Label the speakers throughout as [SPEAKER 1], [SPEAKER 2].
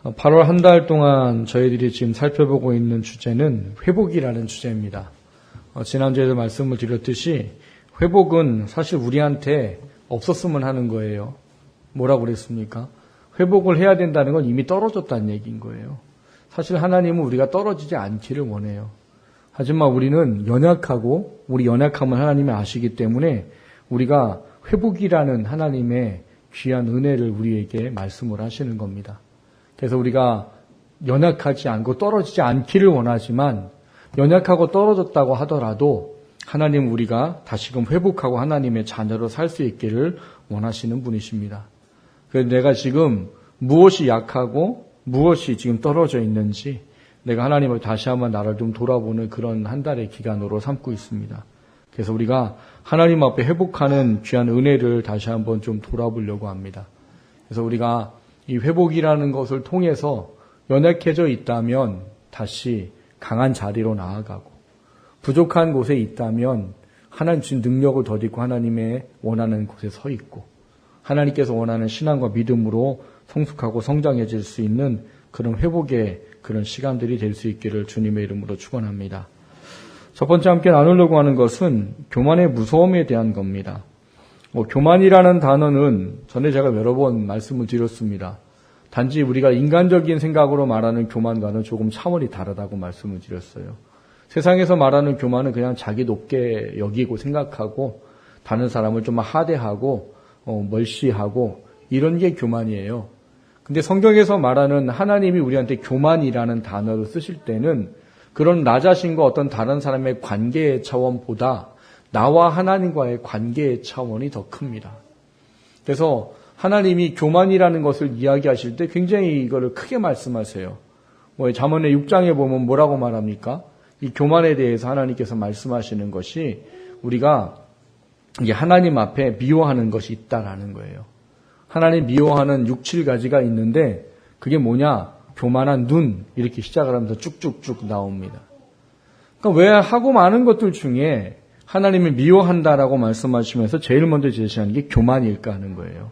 [SPEAKER 1] 8월 한 달 동안 저희들이 지금 살펴보고 있는 주제는 회복이라는 주제입니다. 지난주에도 말씀을 드렸듯이 회복은 사실 우리한테 없었으면 하는 거예요. 뭐라고 그랬습니까? 회복을 해야 된다는 건 이미 떨어졌다는 얘기인 거예요. 사실 하나님은 우리가 떨어지지 않기를 원해요. 하지만 우리는 연약하고 우리 연약함을 하나님이 아시기 때문에 우리가 회복이라는 하나님의 귀한 은혜를 우리에게 말씀을 하시는 겁니다. 그래서 우리가 연약하지 않고 떨어지지 않기를 원하지만 연약하고 떨어졌다고 하더라도 하나님 우리가 다시금 회복하고 하나님의 자녀로 살 수 있기를 원하시는 분이십니다. 그래서 내가 지금 무엇이 약하고 무엇이 지금 떨어져 있는지 내가 하나님을 다시 한번 나를 좀 돌아보는 그런 한 달의 기간으로 삼고 있습니다. 그래서 우리가 하나님 앞에 회복하는 귀한 은혜를 다시 한번 좀 돌아보려고 합니다. 그래서 우리가 이 회복이라는 것을 통해서 연약해져 있다면 다시 강한 자리로 나아가고 부족한 곳에 있다면 하나님 주신 능력을 덧입고 하나님의 원하는 곳에 서 있고 하나님께서 원하는 신앙과 믿음으로 성숙하고 성장해질 수 있는 그런 회복의 그런 시간들이 될 수 있기를 주님의 이름으로 축원합니다. 첫 번째 함께 나누려고 하는 것은 교만의 무서움에 대한 겁니다. 교만이라는 단어는 전에 제가 여러 번 말씀을 드렸습니다. 단지 우리가 인간적인 생각으로 말하는 교만과는 조금 차원이 다르다고 말씀을 드렸어요. 세상에서 말하는 교만은 그냥 자기 높게 여기고 생각하고 다른 사람을 좀 하대하고 멀시하고 이런 게 교만이에요. 근데 성경에서 말하는 하나님이 우리한테 교만이라는 단어를 쓰실 때는 그런 나 자신과 어떤 다른 사람의 관계의 차원보다 나와 하나님과의 관계의 차원이 더 큽니다. 그래서 하나님이 교만이라는 것을 이야기하실 때 굉장히 이거를 크게 말씀하세요. 잠언의 6장에 보면 뭐라고 말합니까? 이 교만에 대해서 하나님께서 말씀하시는 것이 우리가 이게 하나님 앞에 미워하는 것이 있다라는 거예요. 하나님 미워하는 6, 7가지가 있는데 그게 뭐냐? 교만한 눈 이렇게 시작을 하면서 쭉쭉쭉 나옵니다. 그러니까 왜 하고 많은 것들 중에 하나님을 미워한다라고 말씀하시면서 제일 먼저 제시하는 게 교만일까 하는 거예요.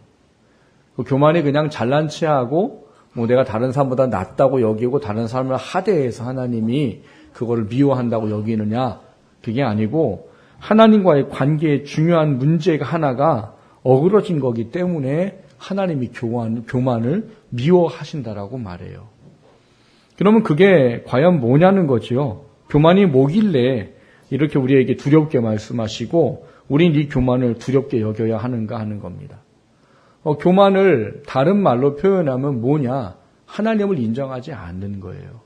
[SPEAKER 1] 그 교만이 그냥 잘난 체하고 내가 다른 사람보다 낫다고 여기고 다른 사람을 하대해서 하나님이 그거를 미워한다고 여기느냐? 그게 아니고 하나님과의 관계에 중요한 문제가 하나가 어그러진 거기 때문에 하나님이 교만을 미워하신다라고 말해요. 그러면 그게 과연 뭐냐는 거지요. 교만이 뭐길래 이렇게 우리에게 두렵게 말씀하시고 우린 이 교만을 두렵게 여겨야 하는가 하는 겁니다. 교만을 다른 말로 표현하면 뭐냐? 하나님을 인정하지 않는 거예요.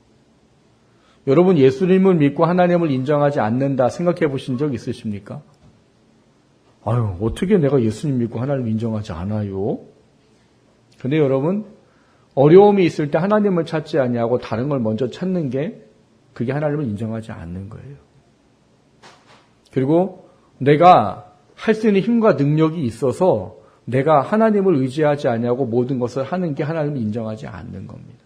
[SPEAKER 1] 여러분 예수님을 믿고 하나님을 인정하지 않는다 생각해 보신 적 있으십니까? 어떻게 내가 예수님 믿고 하나님을 인정하지 않아요? 근데 여러분 어려움이 있을 때 하나님을 찾지 아니하고 다른 걸 먼저 찾는 게 그게 하나님을 인정하지 않는 거예요. 그리고 내가 할 수 있는 힘과 능력이 있어서 내가 하나님을 의지하지 아니하고 모든 것을 하는 게 하나님을 인정하지 않는 겁니다.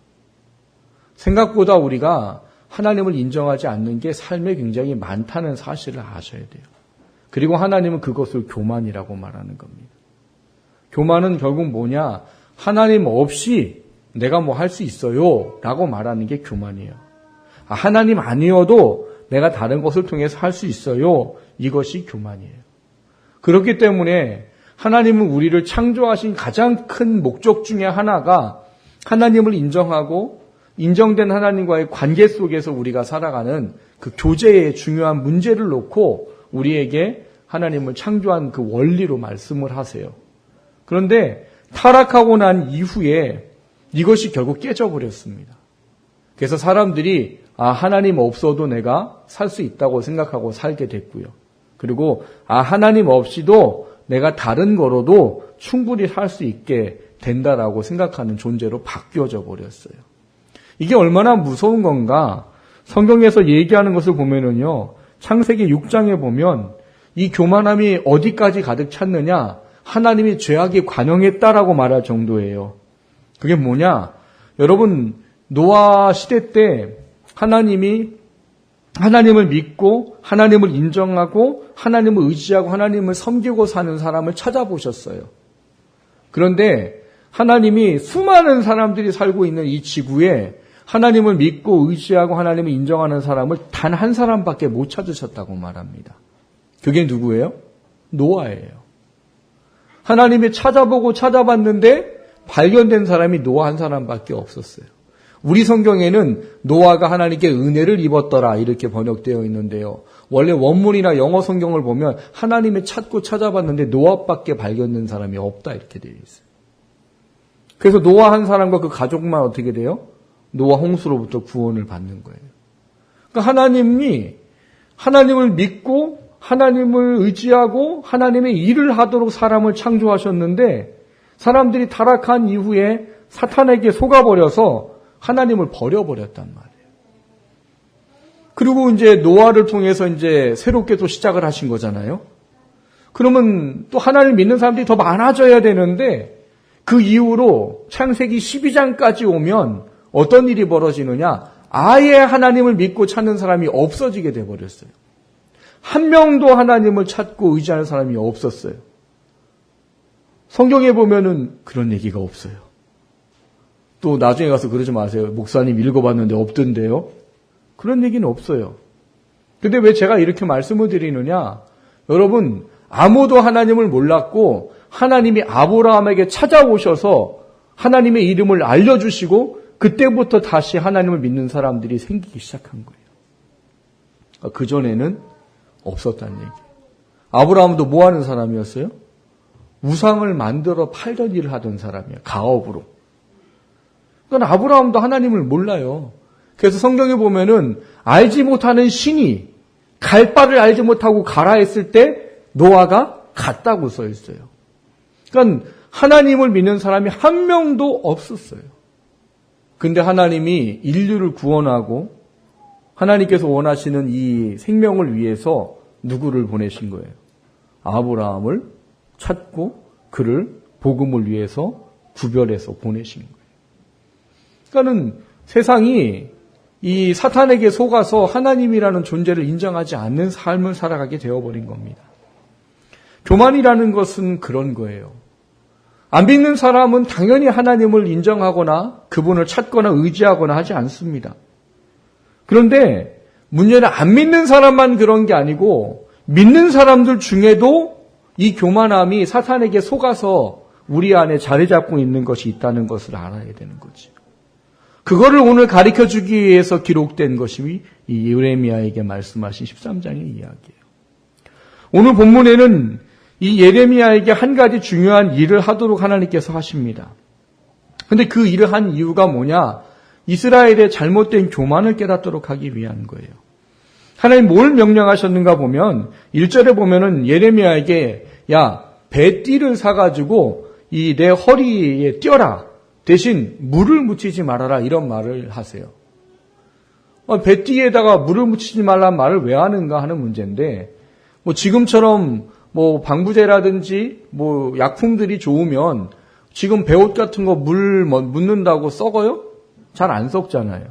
[SPEAKER 1] 생각보다 우리가 하나님을 인정하지 않는 게 삶에 굉장히 많다는 사실을 아셔야 돼요. 그리고 하나님은 그것을 교만이라고 말하는 겁니다. 교만은 결국 뭐냐? 하나님 없이 내가 뭐 할 수 있어요 라고 말하는 게 교만이에요. 하나님 아니어도 내가 다른 것을 통해서 할 수 있어요. 이것이 교만이에요. 그렇기 때문에 하나님은 우리를 창조하신 가장 큰 목적 중에 하나가 하나님을 인정하고 인정된 하나님과의 관계 속에서 우리가 살아가는 그 교제의 중요한 문제를 놓고 우리에게 하나님을 창조한 그 원리로 말씀을 하세요. 그런데 타락하고 난 이후에 이것이 결국 깨져버렸습니다. 그래서 사람들이 하나님 없어도 내가 살 수 있다고 생각하고 살게 됐고요. 그리고 하나님 없이도 내가 다른 거로도 충분히 살 수 있게 된다라고 생각하는 존재로 바뀌어져 버렸어요. 이게 얼마나 무서운 건가? 성경에서 얘기하는 것을 보면은요. 창세기 6장에 보면 이 교만함이 어디까지 가득 찼느냐? 하나님이 죄악에 관영했다라고 말할 정도예요. 그게 뭐냐? 여러분 노아 시대 때 하나님이 하나님을 믿고 하나님을 인정하고 하나님을 의지하고 하나님을 섬기고 사는 사람을 찾아보셨어요. 그런데 하나님이 수많은 사람들이 살고 있는 이 지구에 하나님을 믿고 의지하고 하나님을 인정하는 사람을 단 한 사람밖에 못 찾으셨다고 말합니다. 그게 누구예요? 노아예요. 하나님이 찾아보고 찾아봤는데 발견된 사람이 노아 한 사람밖에 없었어요. 우리 성경에는 노아가 하나님께 은혜를 입었더라 이렇게 번역되어 있는데요. 원래 원문이나 영어 성경을 보면 하나님이 찾고 찾아봤는데 노아밖에 발견된 사람이 없다 이렇게 되어 있어요. 그래서 노아 한 사람과 그 가족만 어떻게 돼요? 노아 홍수로부터 구원을 받는 거예요. 그러니까 하나님이 하나님을 믿고 하나님을 의지하고 하나님의 일을 하도록 사람을 창조하셨는데 사람들이 타락한 이후에 사탄에게 속아버려서 하나님을 버려버렸단 말이에요. 그리고 이제 노아를 통해서 이제 새롭게 또 시작을 하신 거잖아요. 그러면 또 하나님을 믿는 사람들이 더 많아져야 되는데 그 이후로 창세기 12장까지 오면 어떤 일이 벌어지느냐? 아예 하나님을 믿고 찾는 사람이 없어지게 돼버렸어요. 한 명도 하나님을 찾고 의지하는 사람이 없었어요. 성경에 보면은 그런 얘기가 없어요. 또 나중에 가서 그러지 마세요. 목사님 읽어봤는데 없던데요. 그런 얘기는 없어요. 근데 왜 제가 이렇게 말씀을 드리느냐? 여러분, 아무도 하나님을 몰랐고 하나님이 아브라함에게 찾아오셔서 하나님의 이름을 알려주시고 그때부터 다시 하나님을 믿는 사람들이 생기기 시작한 거예요. 그전에는 없었다는 얘기예요. 아브라함도 뭐 하는 사람이었어요? 우상을 만들어 팔던 일을 하던 사람이에요. 가업으로. 그러니까 아브라함도 하나님을 몰라요. 그래서 성경에 보면은 알지 못하는 신이 갈 바를 알지 못하고 가라 했을 때 노아가 갔다고 써 있어요. 그러니까 하나님을 믿는 사람이 한 명도 없었어요. 근데 하나님이 인류를 구원하고 하나님께서 원하시는 이 생명을 위해서 누구를 보내신 거예요? 아브라함을 찾고 그를 복음을 위해서 구별해서 보내신 거예요. 그러니까는 세상이 이 사탄에게 속아서 하나님이라는 존재를 인정하지 않는 삶을 살아가게 되어버린 겁니다. 교만이라는 것은 그런 거예요. 안 믿는 사람은 당연히 하나님을 인정하거나 그분을 찾거나 의지하거나 하지 않습니다. 그런데 문제는 안 믿는 사람만 그런 게 아니고 믿는 사람들 중에도 이 교만함이 사탄에게 속아서 우리 안에 자리 잡고 있는 것이 있다는 것을 알아야 되는 거죠. 그거를 오늘 가르쳐주기 위해서 기록된 것이 이 예레미야에게 말씀하신 13장의 이야기예요. 오늘 본문에는 이 예레미야에게 한 가지 중요한 일을 하도록 하나님께서 하십니다. 근데 그 일을 한 이유가 뭐냐? 이스라엘의 잘못된 교만을 깨닫도록 하기 위한 거예요. 하나님 뭘 명령하셨는가 보면 1절에 보면은 예레미야에게 야, 배띠를 사가지고 이 내 허리에 띄어라. 대신 물을 묻히지 말아라 이런 말을 하세요. 배띠에다가 물을 묻히지 말라는 말을 왜 하는가 하는 문제인데 뭐 지금처럼 뭐 방부제라든지 뭐 약품들이 좋으면 지금 배옷 같은 거 물 묻는다고 썩어요? 잘 안 썩잖아요.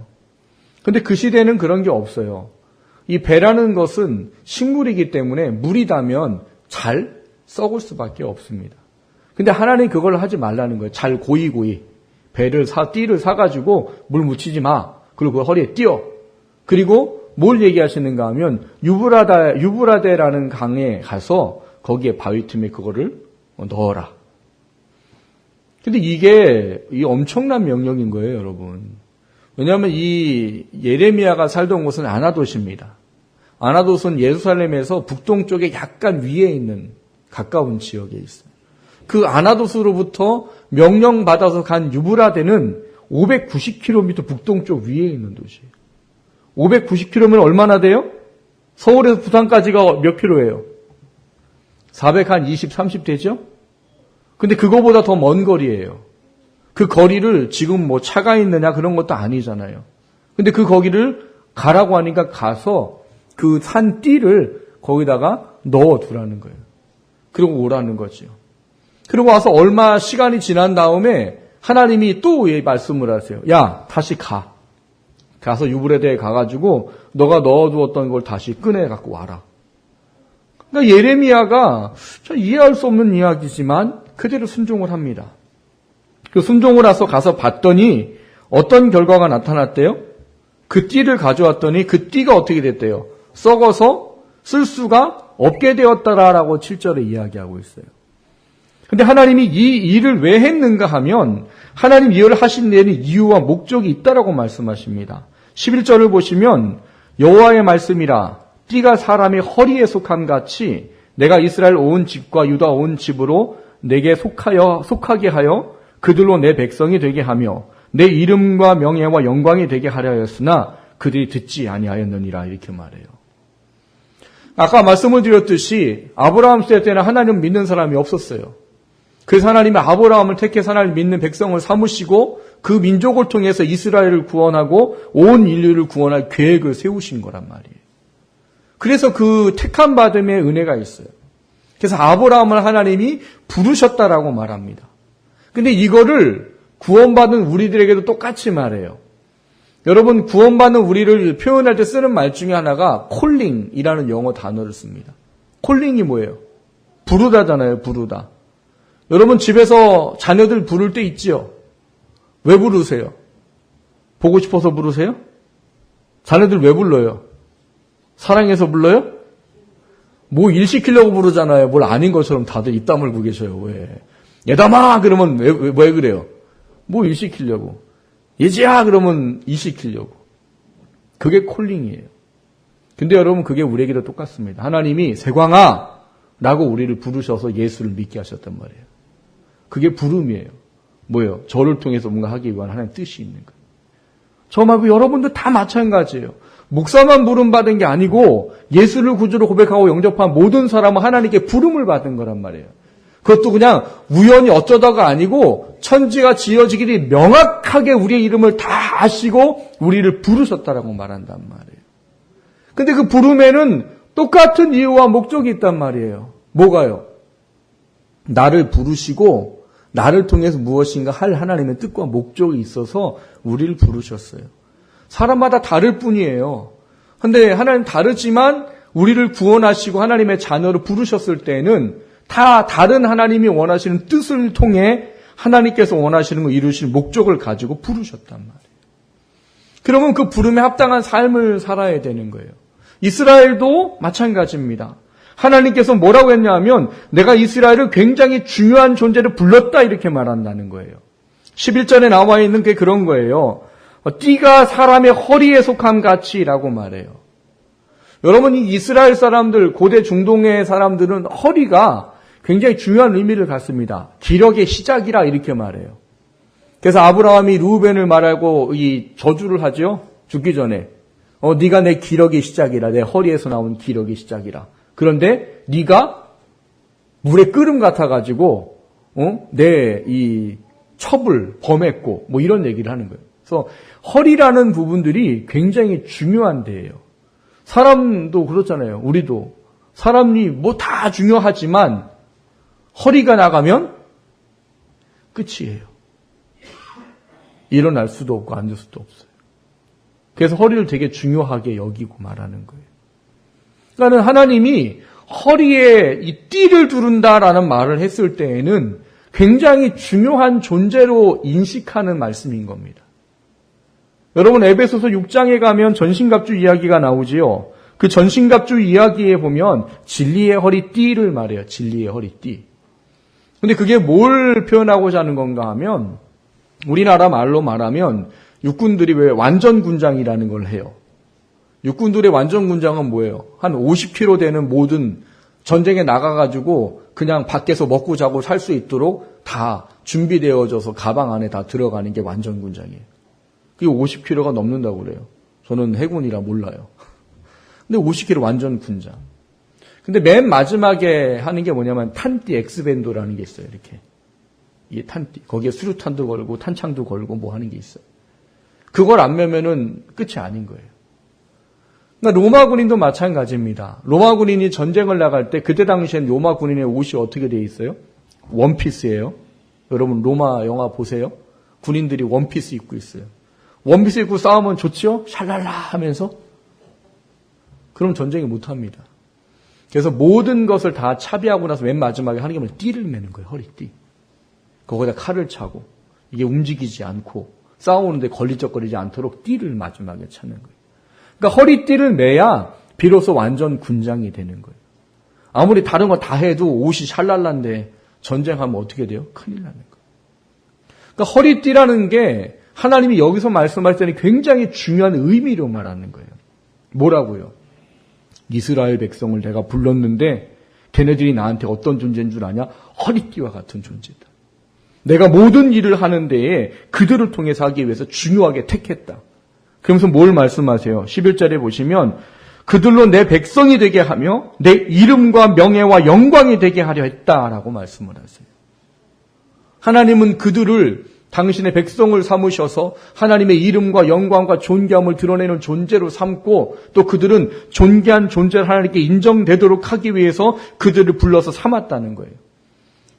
[SPEAKER 1] 근데 그 시대는 그런 게 없어요. 이 배라는 것은 식물이기 때문에 물이 닿으면 잘 썩을 수밖에 없습니다. 근데 하나님 그걸 하지 말라는 거예요. 잘 고이고이 띠를 사가지고 물 묻히지 마. 그리고 그 허리에 띄어. 그리고 뭘 얘기하시는가 하면 유브라데라는 강에 가서 거기에 바위 틈에 그거를 넣어라. 근데 이게 엄청난 명령인 거예요, 여러분. 왜냐하면 이 예레미야가 살던 곳은 아나돗입니다. 아나돗은 예루살렘에서 북동쪽에 약간 위에 있는 가까운 지역에 있어요. 그 아나돗으로부터 명령받아서 간 유브라데는 590km 북동쪽 위에 있는 도시예요. 590km면 얼마나 돼요? 서울에서 부산까지가 몇 킬로예요? 420, 30 되죠? 근데 그거보다 더 먼 거리예요. 그 거리를 지금 뭐 차가 있느냐 그런 것도 아니잖아요. 근데 그 거기를 가라고 하니까 가서 그 산 띠를 거기다가 넣어두라는 거예요. 그리고 오라는 거죠. 그리고 와서 얼마 시간이 지난 다음에 하나님이 또 말씀을 하세요. 야, 다시 가. 가서 유브라데에 가가지고 너가 넣어두었던 걸 다시 꺼내갖고 와라. 그러니까 예레미야가 좀 이해할 수 없는 이야기지만 그대로 순종을 합니다. 그 순종을 해서 가서 봤더니 어떤 결과가 나타났대요? 그 띠를 가져왔더니 그 띠가 어떻게 됐대요? 썩어서 쓸 수가 없게 되었다라고 7절에 이야기하고 있어요. 근데 하나님이 이 일을 왜 했는가 하면 하나님 이 일을 하신 데에는 이유와 목적이 있다라고 말씀하십니다. 11절을 보시면 여호와의 말씀이라 띠가 사람의 허리에 속함 같이 내가 이스라엘 온 집과 유다 온 집으로 내게 속하게 하여 그들로 내 백성이 되게 하며 내 이름과 명예와 영광이 되게 하려 하였으나 그들이 듣지 아니하였느니라 이렇게 말해요. 아까 말씀을 드렸듯이 아브라함 시대 때는 하나님 믿는 사람이 없었어요. 그래서 하나님이 아브라함을 택해서 하나님 믿는 백성을 삼으시고 그 민족을 통해서 이스라엘을 구원하고 온 인류를 구원할 계획을 세우신 거란 말이에요. 그래서 그 택함 받음의 은혜가 있어요. 그래서 아브라함을 하나님이 부르셨다라고 말합니다. 근데 이거를 구원받은 우리들에게도 똑같이 말해요. 여러분, 구원받는 우리를 표현할 때 쓰는 말 중에 하나가 콜링이라는 영어 단어를 씁니다. 콜링이 뭐예요? 부르다잖아요, 부르다. 여러분 집에서 자녀들 부를 때 있지요? 왜 부르세요? 보고 싶어서 부르세요? 자녀들 왜 불러요? 사랑해서 불러요? 뭐 일 시키려고 부르잖아요. 뭘 아닌 것처럼 다들 입 다물고 계셔요. 왜? 얘담아! 그러면 왜 그래요? 뭐 일 시키려고. 예지야! 그러면 일 시키려고. 그게 콜링이에요. 근데 여러분 그게 우리에게도 똑같습니다. 하나님이 세광아! 라고 우리를 부르셔서 예수를 믿게 하셨단 말이에요. 그게 부름이에요. 뭐예요? 저를 통해서 뭔가 하기 위한 하나님의 뜻이 있는 거예요. 저 말고 여러분도 다 마찬가지예요. 목사만 부름받은 게 아니고 예수를 구주로 고백하고 영접한 모든 사람은 하나님께 부름을 받은 거란 말이에요. 그것도 그냥 우연히 어쩌다가 아니고 천지가 지어지기를 명확하게 우리의 이름을 다 아시고 우리를 부르셨다라고 말한단 말이에요. 근데 그 부름에는 똑같은 이유와 목적이 있단 말이에요. 뭐가요? 나를 부르시고 나를 통해서 무엇인가 할 하나님의 뜻과 목적이 있어서 우리를 부르셨어요. 사람마다 다를 뿐이에요. 근데 하나님 다르지만 우리를 구원하시고 하나님의 자녀로 부르셨을 때는 다 다른 하나님이 원하시는 뜻을 통해 하나님께서 원하시는 걸 이루실 목적을 가지고 부르셨단 말이에요. 그러면 그 부름에 합당한 삶을 살아야 되는 거예요. 이스라엘도 마찬가지입니다. 하나님께서 뭐라고 했냐면 내가 이스라엘을 굉장히 중요한 존재로 불렀다 이렇게 말한다는 거예요. 11절에 나와 있는 게 그런 거예요. 띠가 사람의 허리에 속함 같이라고 말해요. 여러분 이 이스라엘 사람들, 고대 중동의 사람들은 허리가 굉장히 중요한 의미를 갖습니다. 기력의 시작이라 이렇게 말해요. 그래서 아브라함이 루벤을 말하고 이 저주를 하죠. 죽기 전에. 네가 내 기력의 시작이라. 내 허리에서 나온 기력의 시작이라. 그런데 네가 물의 끓음 같아가지고 내 이 첩을 범했고 뭐 이런 얘기를 하는 거예요. 그래서 허리라는 부분들이 굉장히 중요한 데예요. 사람도 그렇잖아요. 우리도 사람이 뭐 다 중요하지만 허리가 나가면 끝이에요. 일어날 수도 없고 앉을 수도 없어요. 그래서 허리를 되게 중요하게 여기고 말하는 거예요. 그러니까 하나님이 허리에 이 띠를 두른다라는 말을 했을 때에는 굉장히 중요한 존재로 인식하는 말씀인 겁니다. 여러분 에베소서 6장에 가면 전신갑주 이야기가 나오지요. 그 전신갑주 이야기에 보면 진리의 허리띠를 말해요. 진리의 허리띠. 근데 그게 뭘 표현하고자 하는 건가 하면 우리나라 말로 말하면 육군들이 왜 완전군장이라는 걸 해요. 육군들의 완전군장은 뭐예요? 한 50kg 되는 모든 전쟁에 나가가지고 그냥 밖에서 먹고 자고 살 수 있도록 다 준비되어져서 가방 안에 다 들어가는 게 완전군장이에요. 그게 50kg가 넘는다고 그래요. 저는 해군이라 몰라요. 근데 50kg 완전군장. 근데 맨 마지막에 하는 게 뭐냐면 탄띠 엑스밴도라는 게 있어요. 이렇게. 이게 탄띠. 거기에 수류탄도 걸고 탄창도 걸고 뭐 하는 게 있어요. 그걸 안 매면은 끝이 아닌 거예요. 그러니까 로마 군인도 마찬가지입니다. 로마 군인이 전쟁을 나갈 때 그때 당시엔 로마 군인의 옷이 어떻게 돼 있어요? 원피스예요. 여러분 로마 영화 보세요. 군인들이 원피스 입고 있어요. 원피스 입고 싸우면 좋지요? 샬랄라 하면서. 그럼 전쟁이 못합니다. 그래서 모든 것을 다 차비하고 나서 맨 마지막에 하는 게 뭐냐? 띠를 매는 거예요. 허리띠. 거기다 칼을 차고 이게 움직이지 않고 싸우는데 걸리적거리지 않도록 띠를 마지막에 찾는 거예요. 그러니까 허리띠를 매야 비로소 완전 군장이 되는 거예요. 아무리 다른 거 다 해도 옷이 샬랄란데 전쟁하면 어떻게 돼요? 큰일 나는 거예요. 그러니까 허리띠라는 게 하나님이 여기서 말씀할 때는 굉장히 중요한 의미로 말하는 거예요. 뭐라고요? 이스라엘 백성을 내가 불렀는데 걔네들이 나한테 어떤 존재인 줄 아냐? 허리띠와 같은 존재다. 내가 모든 일을 하는 데에 그들을 통해서 하기 위해서 중요하게 택했다. 그러면서 뭘 말씀하세요? 11절에 보시면 그들로 내 백성이 되게 하며 내 이름과 명예와 영광이 되게 하려 했다라고 말씀을 하세요. 하나님은 그들을 당신의 백성을 삼으셔서 하나님의 이름과 영광과 존귀함을 드러내는 존재로 삼고 또 그들은 존귀한 존재를 하나님께 인정되도록 하기 위해서 그들을 불러서 삼았다는 거예요.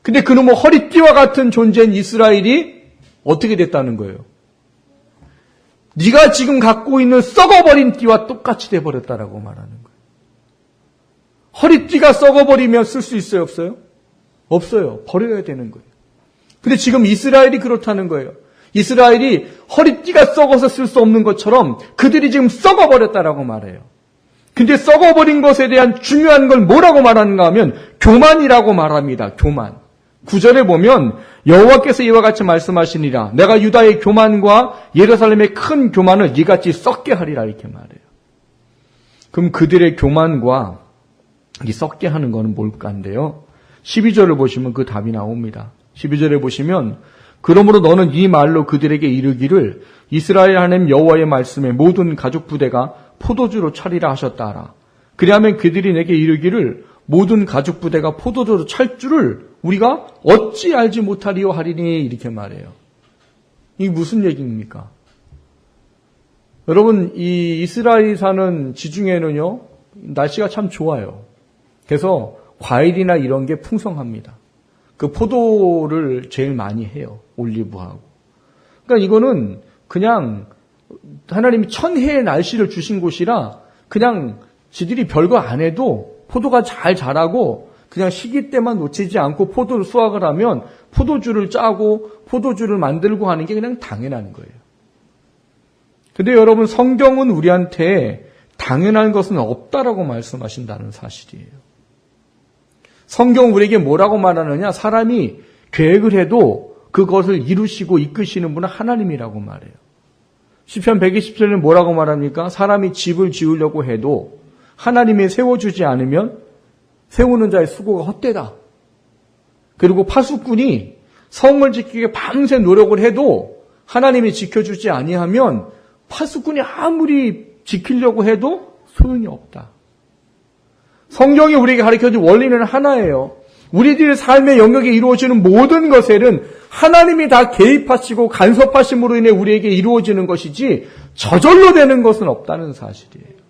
[SPEAKER 1] 근데 그놈의 허리띠와 같은 존재인 이스라엘이 어떻게 됐다는 거예요? 네가 지금 갖고 있는 썩어버린 띠와 똑같이 돼버렸다라고 말하는 거예요. 허리띠가 썩어버리면 쓸 수 있어요? 없어요? 없어요. 버려야 되는 거예요. 근데 지금 이스라엘이 그렇다는 거예요. 이스라엘이 허리띠가 썩어서 쓸 수 없는 것처럼 그들이 지금 썩어버렸다라고 말해요. 근데 썩어버린 것에 대한 중요한 걸 뭐라고 말하는가 하면 교만이라고 말합니다. 교만. 9절에 보면 여호와께서 이와 같이 말씀하시니라 내가 유다의 교만과 예루살렘의 큰 교만을 이같이 썩게 하리라 이렇게 말해요. 그럼 그들의 교만과 이 썩게 하는 것은 뭘까인데요. 12절을 보시면 그 답이 나옵니다. 12절에 보시면 그러므로 너는 이 말로 그들에게 이르기를 이스라엘 하나님 여호와의 말씀에 모든 가족 부대가 포도주로 차리라 하셨다 하라. 그리하면 그들이 내게 이르기를 모든 가족 부대가 포도주로 찰 줄을 우리가 어찌 알지 못하리요 하리니 이렇게 말해요. 이게 무슨 얘기입니까? 여러분 이 이스라엘이 사는 지중해는요 날씨가 참 좋아요. 그래서 과일이나 이런 게 풍성합니다. 그 포도를 제일 많이 해요. 올리브하고. 그러니까 이거는 그냥 하나님이 천혜의 날씨를 주신 곳이라 그냥 지들이 별거 안 해도 포도가 잘 자라고 그냥 시기 때만 놓치지 않고 포도를 수확을 하면 포도주를 짜고 포도주를 만들고 하는 게 그냥 당연한 거예요. 근데 여러분 성경은 우리한테 당연한 것은 없다라고 말씀하신다는 사실이에요. 성경은 우리에게 뭐라고 말하느냐? 사람이 계획을 해도 그것을 이루시고 이끄시는 분은 하나님이라고 말해요. 시편 120절에는 뭐라고 말합니까? 사람이 집을 지으려고 해도 하나님이 세워주지 않으면 세우는 자의 수고가 헛되다. 그리고 파수꾼이 성을 지키기 위해 밤새 노력을 해도 하나님이 지켜주지 아니하면 파수꾼이 아무리 지키려고 해도 소용이 없다. 성경이 우리에게 가르쳐준 원리는 하나예요. 우리들의 삶의 영역에 이루어지는 모든 것에는 하나님이 다 개입하시고 간섭하심으로 인해 우리에게 이루어지는 것이지 저절로 되는 것은 없다는 사실이에요.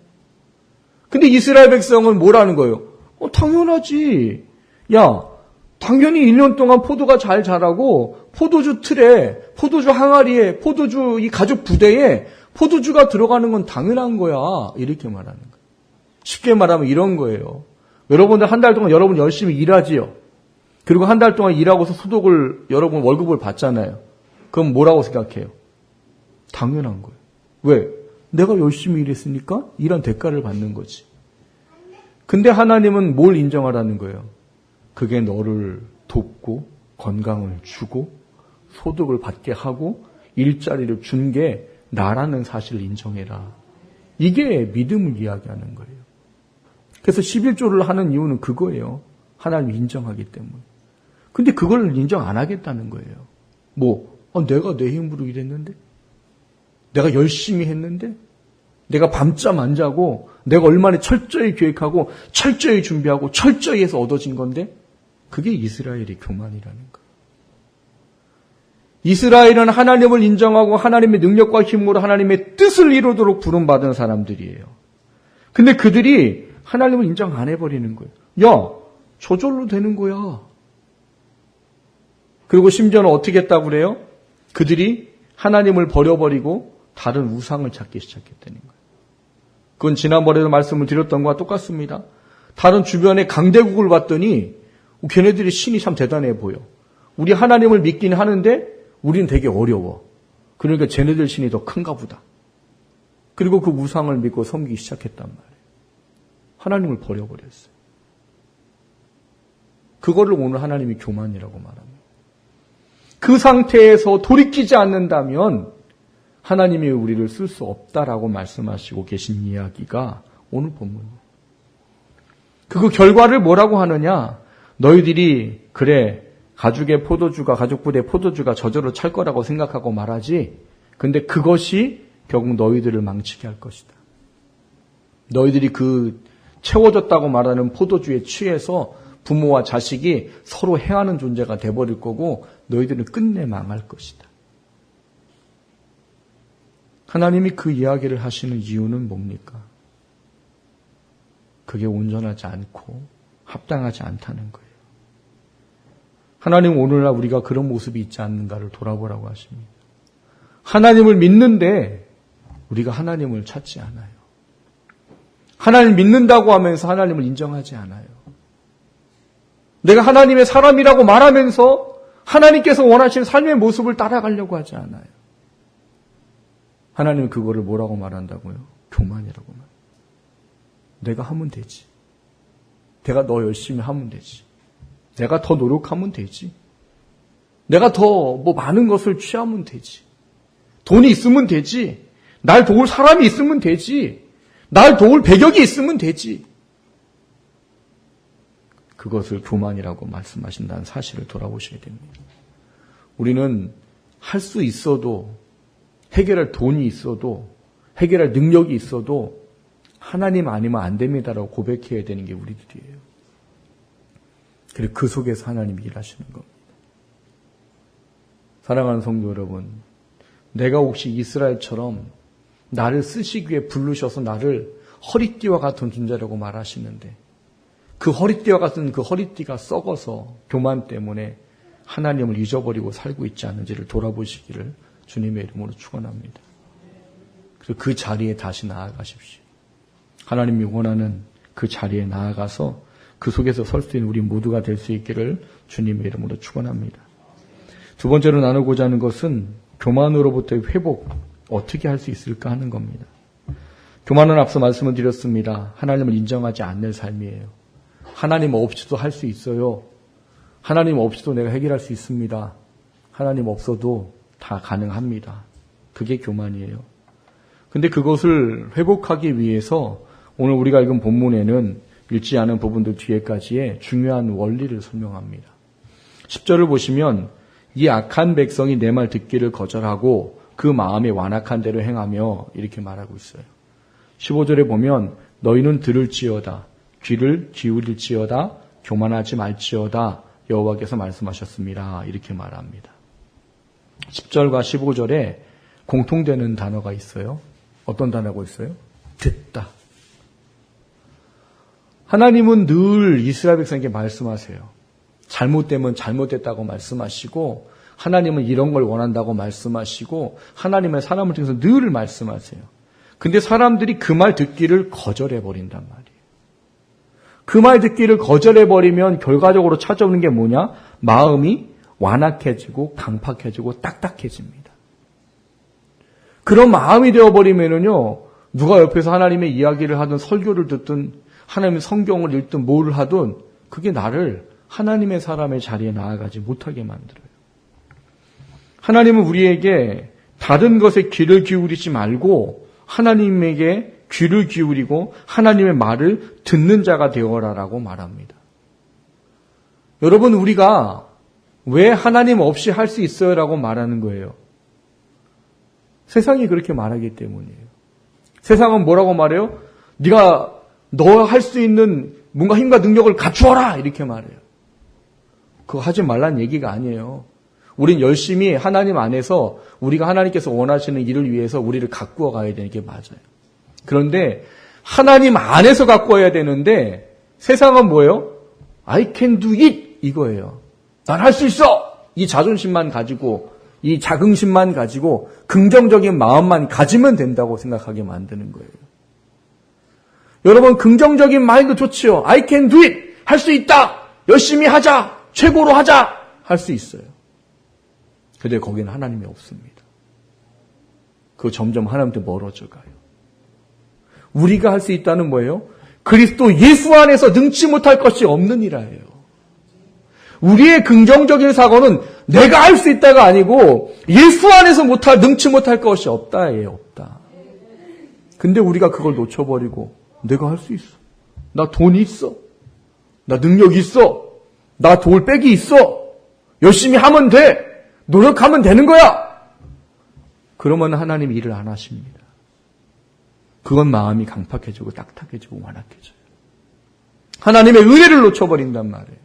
[SPEAKER 1] 근데 이스라엘 백성은 뭐라는 거예요? 당연하지. 야, 당연히 1년 동안 포도가 잘 자라고 포도주 틀에, 포도주 항아리에, 포도주 이 가죽 부대에 포도주가 들어가는 건 당연한 거야. 이렇게 말하는 거예요. 쉽게 말하면 이런 거예요. 여러분들 한 달 동안 여러분 열심히 일하지요. 그리고 한 달 동안 일하고서 소득을 여러분 월급을 받잖아요. 그럼 뭐라고 생각해요? 당연한 거예요. 왜? 내가 열심히 일했으니까 일한 대가를 받는 거지. 근데 하나님은 뭘 인정하라는 거예요? 그게 너를 돕고 건강을 주고 소득을 받게 하고 일자리를 준 게 나라는 사실을 인정해라. 이게 믿음을 이야기하는 거예요. 그래서 11조를 하는 이유는 그거예요. 하나님 인정하기 때문에. 근데 그걸 인정 안 하겠다는 거예요. 내가 내 힘으로 일했는데? 내가 열심히 했는데? 내가 밤잠 안 자고 내가 얼마나 철저히 계획하고 철저히 준비하고 철저히 해서 얻어진 건데? 그게 이스라엘의 교만이라는 거예요. 이스라엘은 하나님을 인정하고 하나님의 능력과 힘으로 하나님의 뜻을 이루도록 부름받은 사람들이에요. 근데 그들이 하나님을 인정 안 해버리는 거예요. 야, 저절로 되는 거야. 그리고 심지어는 어떻게 했다고 그래요? 그들이 하나님을 버려버리고 다른 우상을 찾기 시작했다는 거예요. 그건 지난번에도 말씀을 드렸던 것과 똑같습니다. 다른 주변의 강대국을 봤더니 걔네들이 신이 참 대단해 보여. 우리 하나님을 믿긴 하는데 우리는 되게 어려워. 그러니까 쟤네들 신이 더 큰가 보다. 그리고 그 우상을 믿고 섬기기 시작했단 말이에요. 하나님을 버려버렸어요. 그거를 오늘 하나님이 교만이라고 말합니다. 그 상태에서 돌이키지 않는다면 하나님이 우리를 쓸 수 없다라고 말씀하시고 계신 이야기가 오늘 본문이에요. 그 결과를 뭐라고 하느냐? 너희들이 그래 가죽의 포도주가 가죽 부대의 포도주가 저절로 찰 거라고 생각하고 말하지. 근데 그것이 결국 너희들을 망치게 할 것이다. 너희들이 그 채워졌다고 말하는 포도주에 취해서 부모와 자식이 서로 해하는 존재가 돼버릴 거고 너희들은 끝내 망할 것이다. 하나님이 그 이야기를 하시는 이유는 뭡니까? 그게 온전하지 않고 합당하지 않다는 거예요. 하나님 오늘날 우리가 그런 모습이 있지 않는가를 돌아보라고 하십니다. 하나님을 믿는데 우리가 하나님을 찾지 않아요. 하나님을 믿는다고 하면서 하나님을 인정하지 않아요. 내가 하나님의 사람이라고 말하면서 하나님께서 원하시는 삶의 모습을 따라가려고 하지 않아요. 하나님은 그거를 뭐라고 말한다고요? 교만이라고 말해요. 내가 하면 되지. 내가 더 열심히 하면 되지. 내가 더 노력하면 되지. 내가 더 많은 것을 취하면 되지. 돈이 있으면 되지. 날 도울 사람이 있으면 되지. 날 도울 배경이 있으면 되지. 그것을 교만이라고 말씀하신다는 사실을 돌아보셔야 됩니다. 우리는 할 수 있어도 해결할 돈이 있어도 해결할 능력이 있어도 하나님 아니면 안 됩니다라고 고백해야 되는 게 우리들이에요. 그리고 그 속에서 하나님이 일하시는 겁니다. 사랑하는 성도 여러분, 내가 혹시 이스라엘처럼 나를 쓰시기 위해 부르셔서 나를 허리띠와 같은 존재라고 말하시는데 그 허리띠와 같은 그 허리띠가 썩어서 교만 때문에 하나님을 잊어버리고 살고 있지 않은지를 돌아보시기를 주님의 이름으로 축원합니다. 그래서 그 자리에 다시 나아가십시오. 하나님이 원하는 그 자리에 나아가서 그 속에서 설 수 있는 우리 모두가 될 수 있기를 주님의 이름으로 축원합니다. 두 번째로 나누고자 하는 것은 교만으로부터의 회복, 어떻게 할 수 있을까 하는 겁니다. 교만은 앞서 말씀을 드렸습니다. 하나님을 인정하지 않는 삶이에요. 하나님 없이도 할 수 있어요. 하나님 없이도 내가 해결할 수 있습니다. 하나님 없어도 다 가능합니다. 그게 교만이에요. 근데 그것을 회복하기 위해서 오늘 우리가 읽은 본문에는 읽지 않은 부분들 뒤에까지의 중요한 원리를 설명합니다. 10절을 보시면 이 악한 백성이 내 말 듣기를 거절하고 그 마음에 완악한 대로 행하며 이렇게 말하고 있어요. 15절에 보면 너희는 들을지어다 귀를 기울일지어다 교만하지 말지어다 여호와께서 말씀하셨습니다. 이렇게 말합니다. 10절과 15절에 공통되는 단어가 있어요. 어떤 단어가 있어요? 듣다. 하나님은 늘 이스라엘 백성에게 말씀하세요. 잘못되면 잘못됐다고 말씀하시고 하나님은 이런 걸 원한다고 말씀하시고 하나님의 사람을 통해서 늘 말씀하세요. 근데 사람들이 그 말 듣기를 거절해버린단 말이에요. 그 말 듣기를 거절해버리면 결과적으로 찾아오는 게 뭐냐? 마음이 완악해지고 강팍해지고 딱딱해집니다. 그런 마음이 되어버리면은요, 누가 옆에서 하나님의 이야기를 하든 설교를 듣든 하나님의 성경을 읽든 뭘 하든 그게 나를 하나님의 사람의 자리에 나아가지 못하게 만들어요. 하나님은 우리에게 다른 것에 귀를 기울이지 말고 하나님에게 귀를 기울이고 하나님의 말을 듣는 자가 되어라라고 말합니다. 여러분, 우리가 왜 하나님 없이 할 수 있어요? 라고 말하는 거예요. 세상이 그렇게 말하기 때문이에요. 세상은 뭐라고 말해요? 네가 너 할 수 있는 뭔가 힘과 능력을 갖추어라! 이렇게 말해요. 그거 하지 말란 얘기가 아니에요. 우린 열심히 하나님 안에서 우리가 하나님께서 원하시는 일을 위해서 우리를 가꾸어 가야 되는 게 맞아요. 그런데 하나님 안에서 가꾸어야 되는데 세상은 뭐예요? I can do it! 이거예요. 난 할 수 있어! 이 자존심만 가지고 이 자긍심만 가지고 긍정적인 마음만 가지면 된다고 생각하게 만드는 거예요. 여러분, 긍정적인 마인드 좋지요. I can do it! 할 수 있다! 열심히 하자! 최고로 하자! 할 수 있어요. 근데 거기는 하나님이 없습니다. 그거 점점 하나님한테 멀어져 가요. 우리가 할 수 있다는 뭐예요? 그리스도 예수 안에서 능치 못할 것이 없는 이라예요. 우리의 긍정적인 사고는 내가 할 수 있다가 아니고 예수 안에서 능치 못할 것이 없다예요. 없다. 근데 우리가 그걸 놓쳐버리고 내가 할 수 있어. 나 돈이 있어. 나 능력이 있어. 나 돌백이 있어. 열심히 하면 돼. 노력하면 되는 거야. 그러면 하나님이 일을 안 하십니다. 그건 마음이 강팍해지고 딱딱해지고 완악해져요. 하나님의 은혜를 놓쳐버린단 말이에요.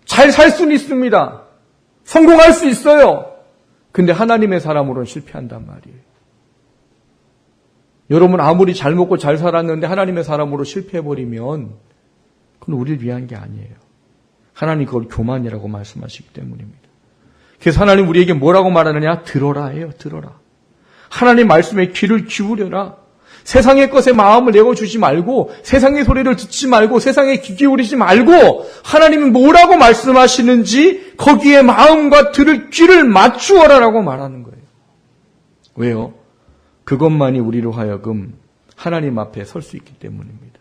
[SPEAKER 1] 잘 살 수는 있습니다. 성공할 수 있어요. 근데 하나님의 사람으로는 실패한단 말이에요. 여러분 아무리 잘 먹고 잘 살았는데 하나님의 사람으로 실패해버리면 그건 우리를 위한 게 아니에요. 하나님 그걸 교만이라고 말씀하시기 때문입니다. 그래서 하나님 우리에게 뭐라고 말하느냐? 들어라 해요. 들어라. 하나님 말씀에 귀를 기울여라. 세상의 것에 마음을 내어주지 말고 세상의 소리를 듣지 말고 세상에 귀 기울이지 말고 하나님은 뭐라고 말씀하시는지 거기에 마음과 귀를 맞추어라라고 말하는 거예요. 왜요? 그것만이 우리로 하여금 하나님 앞에 설 수 있기 때문입니다.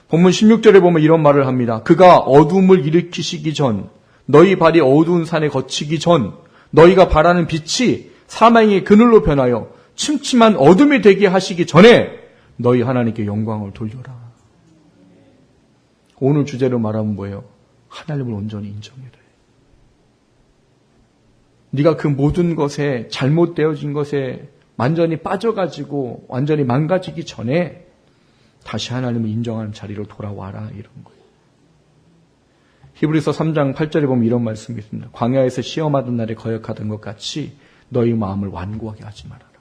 [SPEAKER 1] 본문 16절에 보면 이런 말을 합니다. 그가 어둠을 일으키시기 전 너희 발이 어두운 산에 거치기 전 너희가 바라는 빛이 사망의 그늘로 변하여 침침한 어둠이 되게 하시기 전에 너희 하나님께 영광을 돌려라. 오늘 주제로 말하면 뭐예요? 하나님을 온전히 인정해라. 네가 그 모든 것에 잘못되어진 것에 완전히 빠져가지고 완전히 망가지기 전에 다시 하나님을 인정하는 자리로 돌아와라 이런 거예요. 히브리서 3장 8절에 보면 이런 말씀이 있습니다. 광야에서 시험하던 날에 거역하던 것 같이 너희 마음을 완고하게 하지 말아라.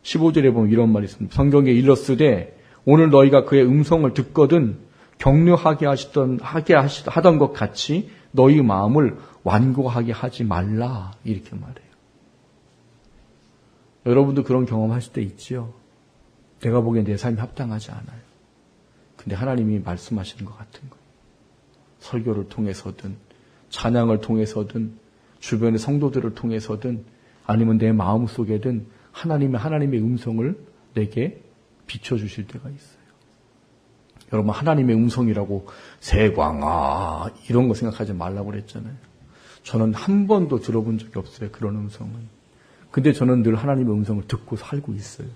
[SPEAKER 1] 15절에 보면 이런 말이 있습니다. 성경에 일렀으되 오늘 너희가 그의 음성을 듣거든 격려하게 하던 것 같이 너희 마음을 완고하게 하지 말라 이렇게 말해요. 여러분도 그런 경험하실 때 있지요? 내가 보기엔 내 삶이 합당하지 않아요. 근데 하나님이 말씀하시는 것 같은 거예요. 설교를 통해서든 찬양을 통해서든 주변의 성도들을 통해서든 아니면 내 마음속에든 하나님의 음성을 내게 비춰주실 때가 있어요. 여러분 하나님의 음성이라고 세광아 이런 거 생각하지 말라고 그랬잖아요. 저는 한 번도 들어본 적이 없어요. 그런 음성은. 근데 저는 늘 하나님의 음성을 듣고 살고 있어요.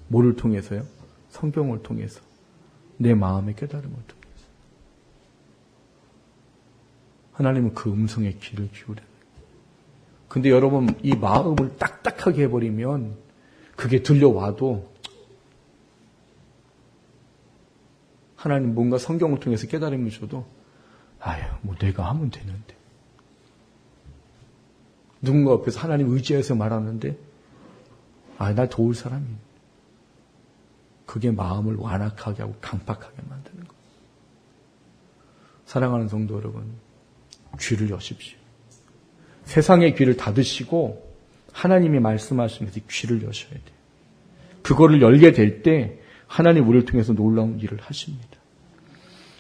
[SPEAKER 1] 뭐를 통해서요? 성경을 통해서. 내 마음의 깨달음을 통해서. 하나님은 그 음성에 귀를 기울여요. 근데 여러분 이 마음을 딱딱하게 해버리면 그게 들려와도 하나님 뭔가 성경을 통해서 깨달음을 줘도 뭐 내가 하면 되는데 누군가 옆에서 하나님 의지해서 말하는데 날 도울 사람이 그게 마음을 완악하게 하고 강팍하게 만드는 거예요. 사랑하는 성도 여러분 귀를 여십시오. 세상의 귀를 닫으시고 하나님이 말씀하시는 것에 귀를 여셔야 돼요. 그거를 열게 될 때 하나님 우리를 통해서 놀라운 일을 하십니다.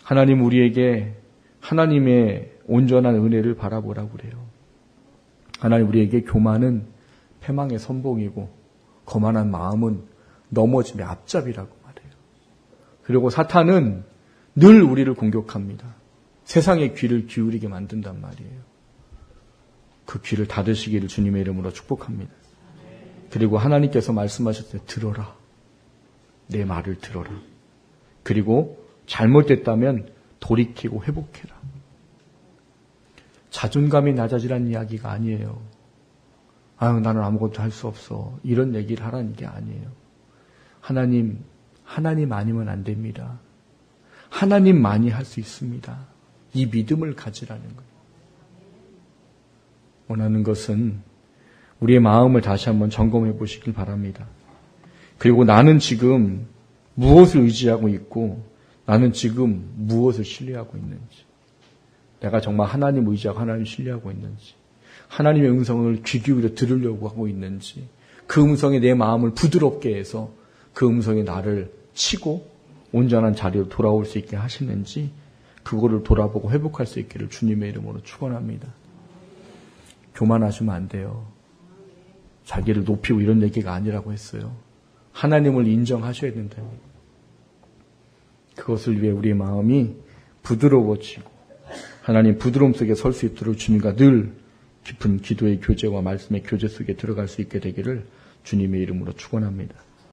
[SPEAKER 1] 하나님 우리에게 하나님의 온전한 은혜를 바라보라고 그래요. 하나님 우리에게 교만은 패망의 선봉이고 거만한 마음은 넘어짐의 앞잡이라고 말해요. 그리고 사탄은 늘 우리를 공격합니다. 세상의 귀를 기울이게 만든단 말이에요. 그 귀를 닫으시기를 주님의 이름으로 축복합니다. 그리고 하나님께서 말씀하셨을 때 들어라. 내 말을 들어라. 그리고 잘못됐다면 돌이키고 회복해라. 자존감이 낮아지라는 이야기가 아니에요. 나는 아무것도 할 수 없어. 이런 얘기를 하라는 게 아니에요. 하나님 아니면 안 됩니다. 하나님만이 할 수 있습니다. 이 믿음을 가지라는 거예요. 원하는 것은 우리의 마음을 다시 한번 점검해 보시길 바랍니다. 그리고 나는 지금 무엇을 의지하고 있고 나는 지금 무엇을 신뢰하고 있는지 내가 정말 하나님 의지하고 하나님 신뢰하고 있는지 하나님의 음성을 귀 기울여 들으려고 하고 있는지 그 음성이 내 마음을 부드럽게 해서 그 음성이 나를 치고 온전한 자리로 돌아올 수 있게 하시는지 그거를 돌아보고 회복할 수 있기를 주님의 이름으로 축원합니다. 교만하시면 안 돼요. 자기를 높이고 이런 얘기가 아니라고 했어요. 하나님을 인정하셔야 된다니. 그것을 위해 우리의 마음이 부드러워지고 하나님 부드러움 속에 설 수 있도록 주님과 늘 깊은 기도의 교제와 말씀의 교제 속에 들어갈 수 있게 되기를 주님의 이름으로 축원합니다.